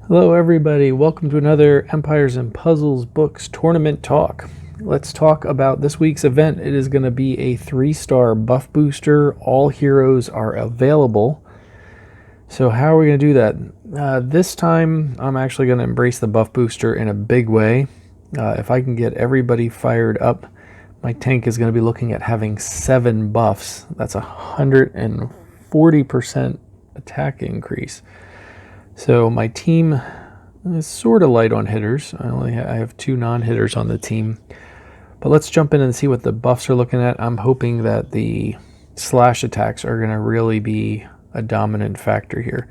Hello everybody, welcome to another Empires and Puzzles Books Tournament Talk. Let's talk about this week's event. It is going to be a 3-star buff booster. All heroes are available. So how are we going to do that? This time I'm actually going to embrace the buff booster in a big way. If I can get everybody fired up, my tank is going to be looking at having 7 buffs. That's 140% attack increase. So my team is sort of light on hitters. I have 2 non-hitters on the team. But let's jump in and see what the buffs are looking at. I'm hoping that the slash attacks are going to really be a dominant factor here.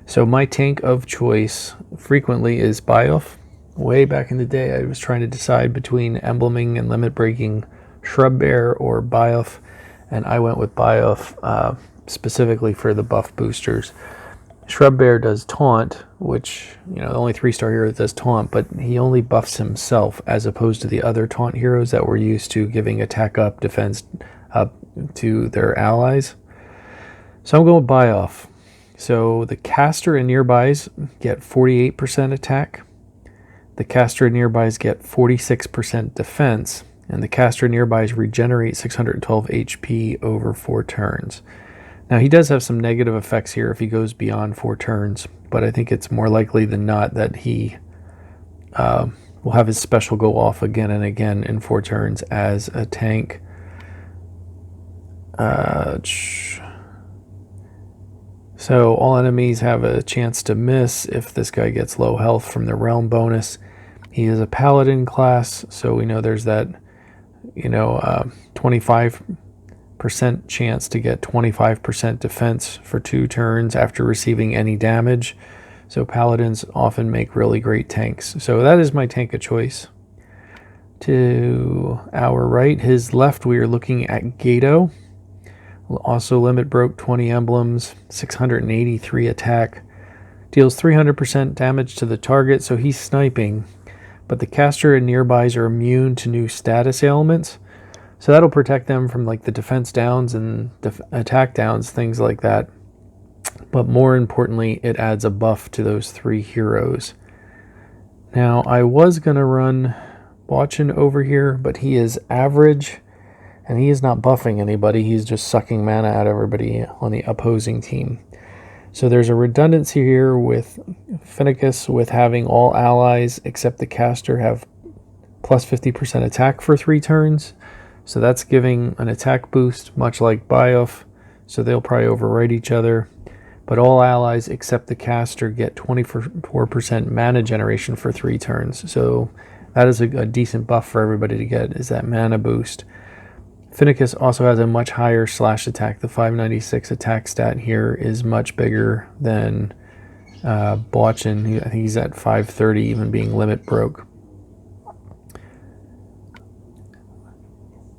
So my tank of choice frequently is Bioff. Way back in the day, I was trying to decide between embleming and limit breaking Shrub Bear or Bioff, and I went with Bioff specifically for the buff boosters. Shrub Bear does taunt, which, the only 3-star hero that does taunt, but he only buffs himself as opposed to the other taunt heroes that we're used to giving attack up, defense up to their allies. So I'm going with Bioff. So the caster and nearbys get 48% attack. The caster and nearbys get 46% defense. And the caster and nearbys regenerate 612 HP over 4 turns. Now, he does have some negative effects here if he goes beyond 4 turns, but I think it's more likely than not that he will have his special go off again and again in 4 turns as a tank. So all enemies have a chance to miss if this guy gets low health from the realm bonus. He is a paladin class, so we know there's that 25% chance to get 25% defense for 2 turns after receiving any damage. So paladins often make really great tanks. So that is my tank of choice. To our right, his left, we are looking at Gato. Also limit broke 20 emblems, 683 attack. Deals 300% damage to the target, so he's sniping. But the caster and nearbys are immune to new status ailments. So that'll protect them from like the defense downs and attack downs, things like that. But more importantly, it adds a buff to those 3 heroes. Now, I was going to run Botchin over here, but he is average, and he is not buffing anybody. He's just sucking mana out of everybody on the opposing team. So there's a redundancy here with Finicus with having all allies except the caster have plus 50% attack for 3 turns. So that's giving an attack boost, much like Bioff. So they'll probably overwrite each other. But all allies except the caster get 24% mana generation for 3 turns. So that is a decent buff for everybody to get, is that mana boost. Finicus also has a much higher slash attack. The 596 attack stat here is much bigger than Botchin. I think he's at 530, even being limit broke.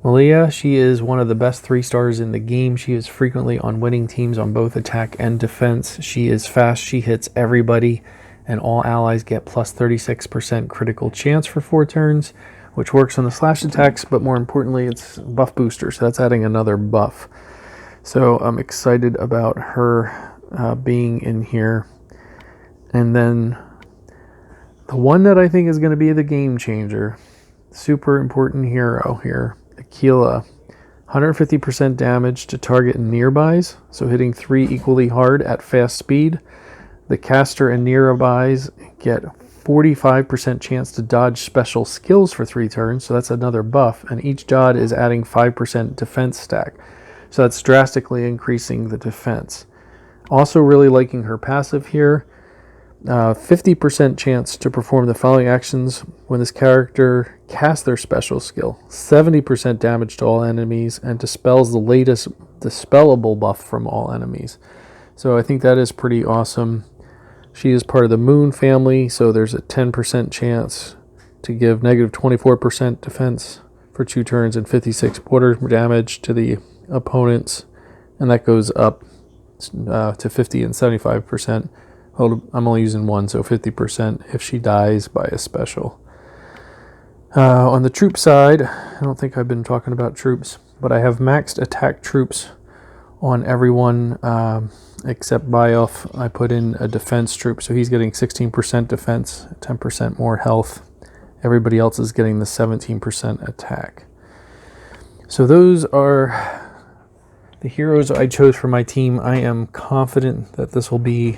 Malia, she is one of the best 3-stars in the game. She is frequently on winning teams on both attack and defense. She is fast, she hits everybody, and all allies get plus 36% critical chance for 4 turns, which works on the slash attacks, but more importantly, it's buff booster, so that's adding another buff. So I'm excited about her being in here. And then the one that I think is going to be the game changer, super important hero here, Aquila. 150% damage to target nearbys, so hitting 3 equally hard at fast speed. The caster and nearbys get 45% chance to dodge special skills for 3 turns, so that's another buff, and each dodge is adding 5% defense stack. So that's drastically increasing the defense. Also really liking her passive here. 50% chance to perform the following actions when this character casts their special skill. 70% damage to all enemies, and dispels the latest dispellable buff from all enemies. So I think that is pretty awesome. She is part of the Moon family, so there's a 10% chance to give negative 24% defense for 2 turns and 56 quarter damage to the opponents. And that goes up to 50 and 75%. I'm only using 1, so 50% if she dies by a special. On the troop side, I don't think I've been talking about troops, but I have maxed attack troops on everyone except Bioff, I put in a defense troop, so he's getting 16% defense, 10% more health. Everybody else is getting the 17% attack. So those are the heroes I chose for my team. I am confident that this will be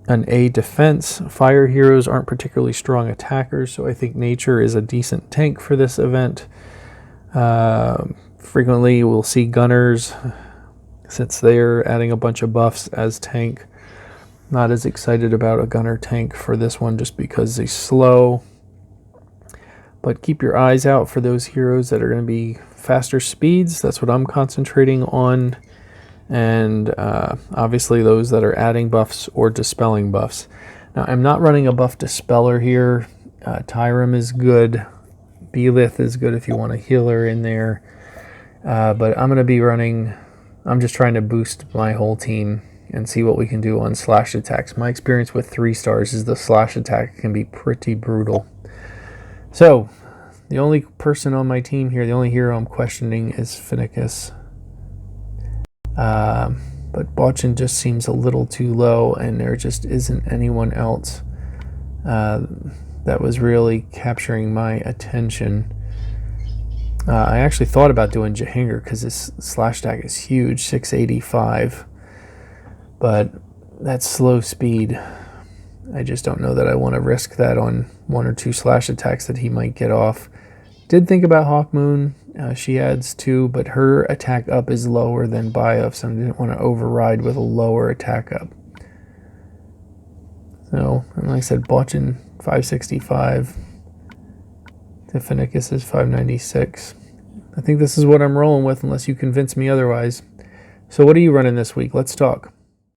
an A defense. Fire heroes aren't particularly strong attackers, so I think nature is a decent tank for this event. Frequently we'll see gunners, since they're adding a bunch of buffs as tank. Not as excited about a gunner tank for this one just because they slow. But keep your eyes out for those heroes that are going to be faster speeds. That's what I'm concentrating on. And obviously those that are adding buffs or dispelling buffs. Now I'm not running a buff dispeller here. Tyrum is good. Belith is good if you want a healer in there. But I'm going to be running... I'm just trying to boost my whole team and see what we can do on slash attacks. My experience with 3 stars is the slash attack can be pretty brutal. So, the only person on my team here, the only hero I'm questioning is Finnicus. But Botchin just seems a little too low, and there just isn't anyone else that was really capturing my attention. I actually thought about doing Jahinger because this slash attack is huge, 685. But that's slow speed. I just don't know that I want to risk that on 1 or 2 slash attacks that he might get off. Did think about Hawkmoon. She adds 2, but her attack up is lower than Bioff, so I didn't want to override with a lower attack up. So, and like I said, Botchin 565. Finnicus is 596. I think this is what I'm rolling with unless you convince me otherwise. So what are you running this week? Let's talk.